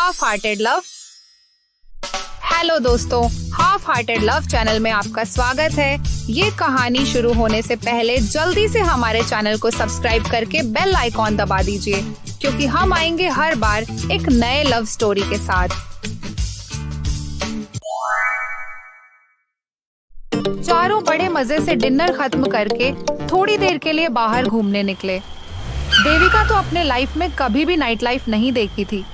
Half hearted love. Hello दोस्तों, half hearted love channel में आपका स्वागत है। ये कहानी शुरू होने से पहले जल्दी से हमारे चैनल को सब्सक्राइब करके बेल आइकॉन दबा दीजिए, क्योंकि हम आएंगे हर बार एक नए लव स्टोरी के साथ। चारों बड़े मजे से डिनर खत्म करके थोड़ी देर के लिए बाहर घूमने निकले। देविका तो अपने लाइफ में कभी भी नाइट लाइफ नहीं देखी थी।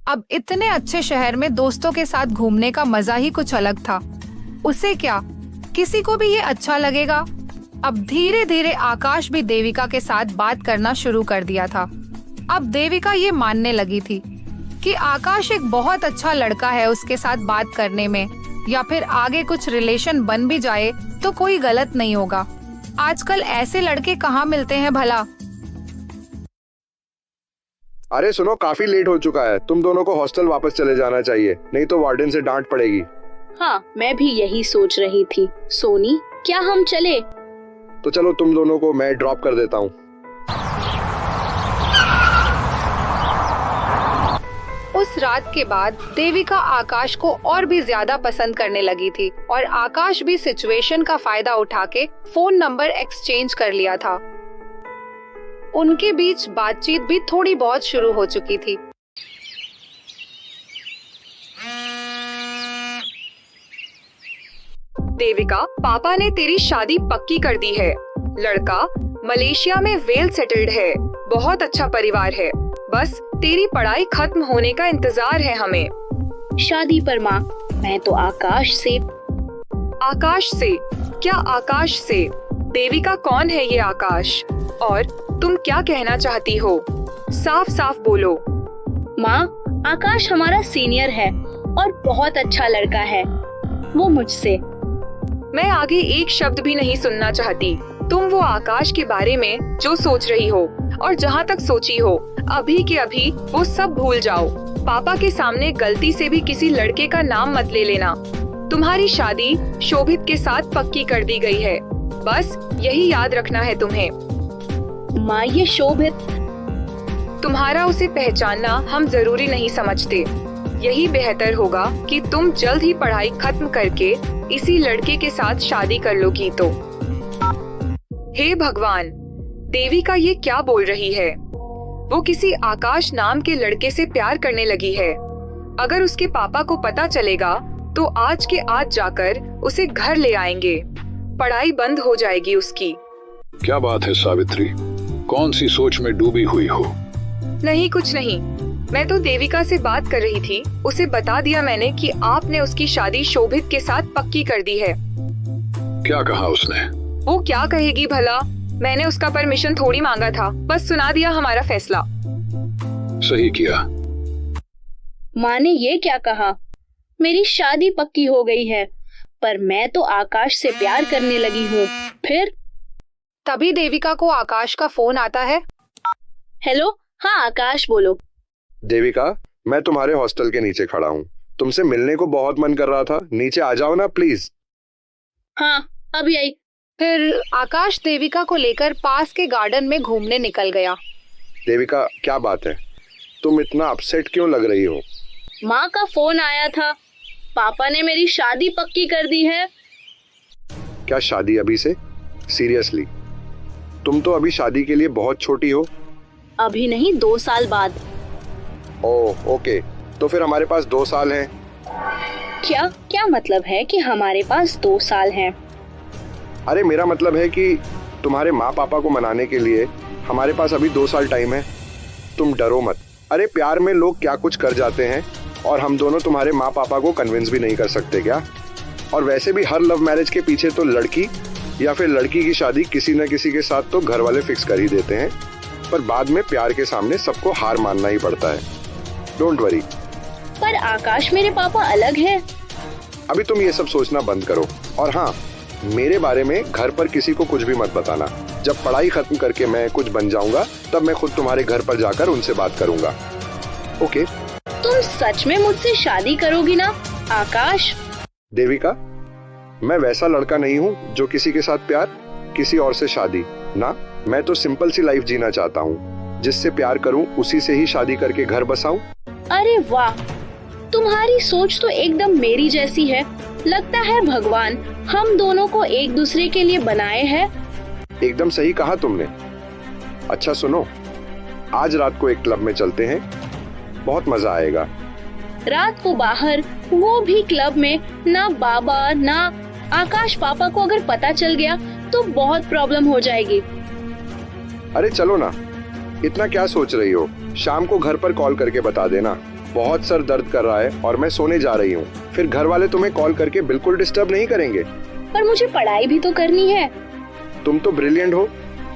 अब इतने अच्छे शहर में दोस्तों के साथ घूमने का मजा ही कुछ अलग था। उसे क्या, किसी को भी ये अच्छा लगेगा। अब धीरे धीरे आकाश भी देविका के साथ बात करना शुरू कर दिया था। अब देविका ये मानने लगी थी कि आकाश एक बहुत अच्छा लड़का है। उसके साथ बात करने में या फिर आगे कुछ रिलेशन बन भी जाए तो कोई गलत नहीं होगा। आजकल ऐसे लड़के कहाँ मिलते हैं भला। अरे सुनो, काफी लेट हो चुका है। तुम दोनों को हॉस्टल वापस चले जाना चाहिए, नहीं तो वार्डन से डांट पड़ेगी। हाँ, मैं भी यही सोच रही थी। सोनी, क्या हम चले? तो चलो, तुम दोनों को मैं ड्रॉप कर देता हूँ। उस रात के बाद देविका आकाश को और भी ज्यादा पसंद करने लगी थी और आकाश भी सिचुएशन का फायदा उठा के फोन नंबर एक्सचेंज कर लिया था। उनके बीच बातचीत भी थोड़ी बहुत शुरू हो चुकी थी। देविका, पापा ने तेरी शादी पक्की कर दी है। लड़का मलेशिया में वेल सेटल्ड है, बहुत अच्छा परिवार है। बस तेरी पढ़ाई खत्म होने का इंतजार है हमें। शादी पर माँ, मैं तो आकाश से। आकाश से? क्या आकाश से? देविका, कौन है ये आकाश और तुम क्या कहना चाहती हो? साफ साफ बोलो। माँ, आकाश हमारा सीनियर है और बहुत अच्छा लड़का है। वो मुझसे। मैं आगे एक शब्द भी नहीं सुनना चाहती। तुम वो आकाश के बारे में जो सोच रही हो और जहाँ तक सोची हो, अभी के अभी वो सब भूल जाओ। पापा के सामने गलती से भी किसी लड़के का नाम मत ले लेना। तुम्हारी शादी शोभित के साथ पक्की कर दी गई है, बस यही याद रखना है तुम्हें। माँ, ये शोभित, तुम्हारा उसे पहचानना हम जरूरी नहीं समझते। यही बेहतर होगा कि तुम जल्द ही पढ़ाई खत्म करके इसी लड़के के साथ शादी कर लोगी तो। हे भगवान, देविका ये क्या बोल रही है? वो किसी आकाश नाम के लड़के से प्यार करने लगी है। अगर उसके पापा को पता चलेगा तो आज के आज जाकर उसे घर ले आएंगे। पढ़ाई बंद हो जाएगी उसकी। क्या बात है सावित्री, कौन सी सोच में डूबी हुई हो? नहीं, कुछ नहीं। मैं तो देविका से बात कर रही थी। उसे बता दिया मैंने कि आपने उसकी शादी शोभित के साथ पक्की कर दी है। क्या कहा उसने? वो क्या कहेगी भला? मैंने उसका परमिशन थोड़ी मांगा था, बस सुना दिया हमारा फैसला। सही किया। माँ ने ये क्या कहा? मेरी शादी पक्की हो गई है, पर मैं तो आकाश से प्यार करने लगी हूँ। फिर तभी देविका को आकाश का फोन आता है। हेलो, हाँ आकाश, बोलो। देविका, मैं तुम्हारे हॉस्टल के नीचे खड़ा हूँ। तुमसे मिलने को बहुत मन कर रहा था। नीचे आ जाओ ना प्लीज। हाँ, अभी आई। फिर आकाश देविका को लेकर पास के गार्डन में घूमने निकल गया। देविका, क्या बात है? तुम इतना अपसेट क्यों लग रही हो? माँ का फोन आया था। पापा ने मेरी शादी पक्की कर दी है। क्या शादी अभी से? सीरियसली? तुम तो अभी शादी के लिए बहुत छोटी हो। अभी नहीं, 2 साल बाद। ओह ओके, तो फिर हमारे पास 2 साल हैं। क्या मतलब है कि हमारे पास 2 साल हैं? अरे मेरा मतलब है कि तुम्हारे माँ पापा को मनाने के लिए हमारे पास अभी 2 साल टाइम है। तुम डरो मत। अरे प्यार में लोग क्या कुछ कर जाते हैं और हम दोनों तुम्हारे माँ पापा को कन्विंस भी नहीं कर सकते क्या? और वैसे भी हर लव मैरिज के पीछे तो लड़की या फिर लड़की की शादी किसी न किसी के साथ तो घर वाले फिक्स कर ही देते हैं, पर बाद में प्यार के सामने सबको हार मानना ही पड़ता है। Don't worry. पर आकाश, मेरे पापा अलग हैं। अभी तुम ये सब सोचना बंद करो। और हाँ, मेरे बारे में घर पर किसी को कुछ भी मत बताना। जब पढ़ाई खत्म करके मैं कुछ बन जाऊंगा तब मैं खुद तुम्हारे घर पर जाकर उनसे बात करूंगा। ओके? तुम सच में मुझसे शादी करोगी ना आकाश? देविका, मैं वैसा लड़का नहीं हूँ जो किसी के साथ प्यार, किसी और से शादी ना। मैं तो सिंपल सी लाइफ जीना चाहता हूँ। जिससे प्यार करूँ उसी से ही शादी करके घर बसाऊं। अरे वाह, तुम्हारी सोच तो एकदम मेरी जैसी है। लगता है भगवान हम दोनों को एक दूसरे के लिए बनाए हैं। एकदम सही कहा तुमने। अच्छा सुनो, आज रात को एक क्लब में चलते हैं, बहुत मजा आएगा। रात को बाहर, वो भी क्लब में? ना बाबा ना आकाश पापा को अगर पता चल गया तो बहुत प्रॉब्लम हो जाएगी। अरे चलो ना, इतना क्या सोच रही हो? शाम को घर पर कॉल करके बता देना। बहुत सर दर्द कर रहा है और मैं सोने जा रही हूँ। फिर घर वाले तुम्हें कॉल करके बिल्कुल डिस्टर्ब नहीं करेंगे। पर मुझे पढ़ाई भी तो करनी है। तुम तो ब्रिलियंट हो,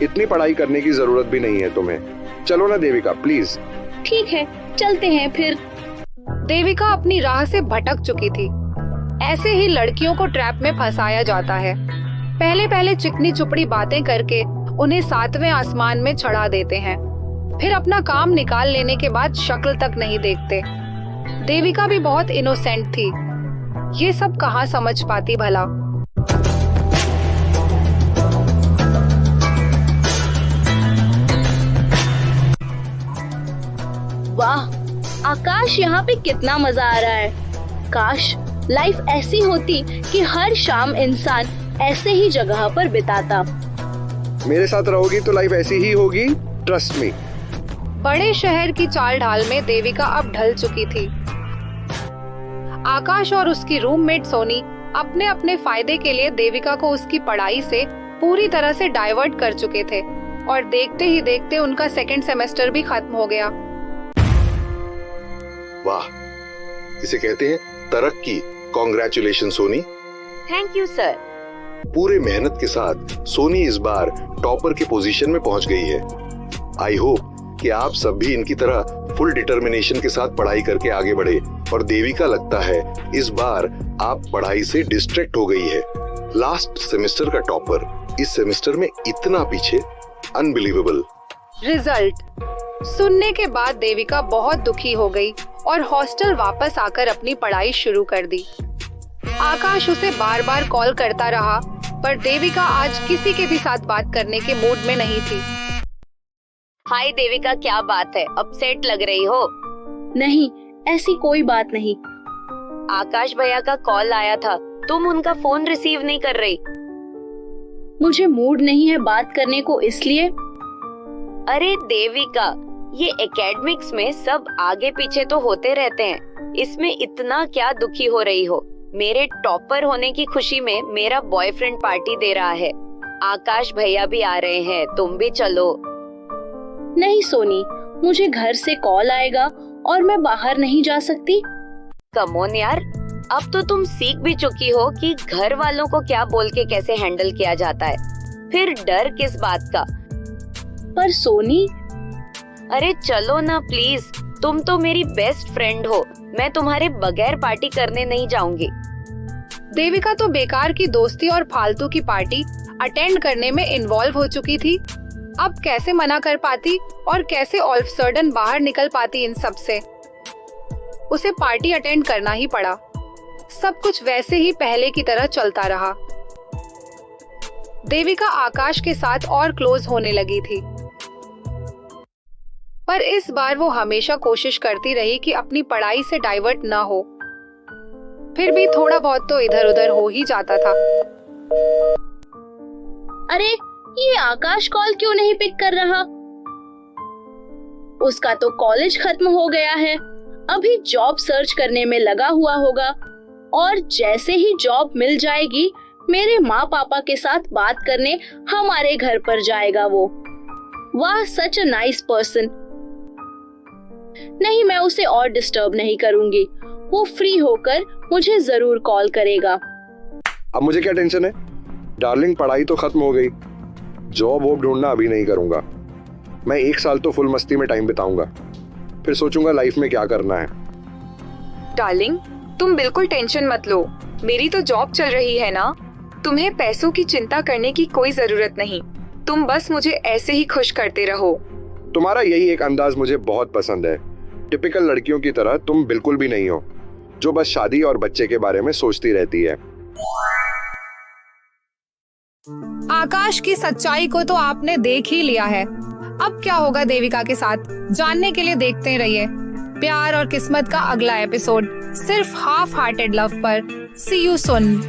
इतनी पढ़ाई करने की जरूरत भी नहीं है तुम्हें। चलो ना देविका, प्लीज। ठीक है, चलते हैं फिर। देविका अपनी राह से भटक चुकी थी। ऐसे ही लड़कियों को ट्रैप में फंसाया जाता है। पहले पहले चिकनी चुपड़ी बातें करके उन्हें 7वें आसमान में चढ़ा देते हैं, फिर अपना काम निकाल लेने के बाद शक्ल तक नहीं देखते। देविका भी बहुत इनोसेंट थी, ये सब कहाँ समझ पाती भला। वाह, आकाश यहाँ पे कितना मजा आ रहा है। काश लाइफ ऐसी होती कि हर शाम इंसान ऐसे ही जगह पर बिताता। मेरे साथ रहोगी तो लाइफ ऐसी ही होगी, ट्रस्ट मी। बड़े शहर की चाल ढाल में देविका अब ढल चुकी थी। आकाश और उसकी रूममेट सोनी अपने अपने फायदे के लिए देविका को उसकी पढ़ाई से पूरी तरह से डाइवर्ट कर चुके थे और देखते ही देखते उनका सेकंड सेमेस्टर भी खत्म हो गया। वाह, इसे कहते हैं तरक्की। Congratulation Soni. Thank you sir. पूरे मेहनत के साथ सोनी इस बार टॉपर के पोजीशन में पहुंच गई है। आई होप कि आप सब भी इनकी तरह फुल डिटर्मिनेशन के साथ पढ़ाई करके आगे बढ़े। और देविका लगता है इस बार आप पढ़ाई से डिस्ट्रैक्ट हो गई है। लास्ट सेमेस्टर का टॉपर इस सेमेस्टर में इतना पीछे, अनबिलीवेबल। रिजल्ट सुनने के बाद देविका बहुत दुखी हो गई और हॉस्टल वापस आकर अपनी पढ़ाई शुरू कर दी। आकाश उसे बार बार कॉल करता रहा, पर देविका आज किसी के भी साथ बात करने के मूड में नहीं थी। हाय देविका, क्या बात है? अपसेट लग रही हो? नहीं, ऐसी कोई बात नहीं। आकाश भैया का कॉल आया था, तुम उनका फोन रिसीव नहीं कर रही। मुझे मूड नहीं है बात करने को, इसलिए। अरे देविका, ये एकेडमिक्स में सब आगे पीछे तो होते रहते हैं, इसमें इतना क्या दुखी हो रही हो? मेरे टॉपर होने की खुशी में मेरा बॉयफ्रेंड पार्टी दे रहा है। आकाश भैया भी आ रहे हैं, तुम भी चलो। नहीं सोनी, मुझे घर से कॉल आएगा और मैं बाहर नहीं जा सकती। कम ऑन यार, अब तो तुम सीख भी चुकी हो कि घर वालों को क्या बोल के कैसे हैंडल किया जाता है, फिर डर किस बात का? पर सोनी। अरे चलो ना प्लीज, तुम तो मेरी बेस्ट फ्रेंड हो, मैं तुम्हारे बगैर पार्टी करने नहीं जाऊंगी। देविका तो बेकार की दोस्ती और फालतू की पार्टी अटेंड करने में इन्वॉल्व हो चुकी थी। अब कैसे मना कर पाती और कैसे ऑल ऑफ सडन बाहर निकल पाती इन सब से। उसे पार्टी अटेंड करना ही पड़ा। सब कुछ वैसे ही पहले की तरह चलता रहा। देविका आकाश के साथ और क्लोज होने लगी थी, पर इस बार वो हमेशा कोशिश करती रही कि अपनी पढ़ाई से डाइवर्ट ना हो। फिर भी थोड़ा बहुत तो इधर उधर हो ही जाता था। अरे ये आकाश कॉल क्यों नहीं पिक कर रहा? उसका तो कॉलेज खत्म हो गया है, अभी जॉब सर्च करने में लगा हुआ होगा। और जैसे ही जॉब मिल जाएगी, मेरे माँ पापा के साथ बात करने हमारे घर पर जाएगा वो। वाह, सच अ नाइस पर्सन। नहीं, मैं उसे और डिस्टर्ब नहीं करूंगी। वो फ्री होकर मुझे जरूर कॉल करेगा। अब मुझे क्या टेंशन है डार्लिंग, पढ़ाई तो खत्म हो गई। जॉब वॉब ढूंढना अभी नहीं करूंगा। मैं 1 साल तो फुल मस्ती में टाइम बिताऊंगा, फिर सोचूंगा लाइफ में क्या करना है। डार्लिंग, तुम बिल्कुल टेंशन मत लो, मेरी तो जॉब चल रही है ना। तुम्हें पैसों की चिंता करने की कोई जरूरत नहीं, तुम बस मुझे ऐसे ही खुश करते रहो। तुम्हारा यही एक अंदाज मुझे बहुत पसंद है। टिपिकल लड़कियों की तरह तुम बिल्कुल भी नहीं हो, जो बस शादी और बच्चे के बारे में सोचती रहती है। आकाश की सच्चाई को तो आपने देख ही लिया है। अब क्या होगा देविका के साथ, जानने के लिए देखते रहिए। प्यार और किस्मत का अगला एपिसोड सिर्फ हाफ हार्टेड लव पर। सी यू सुन।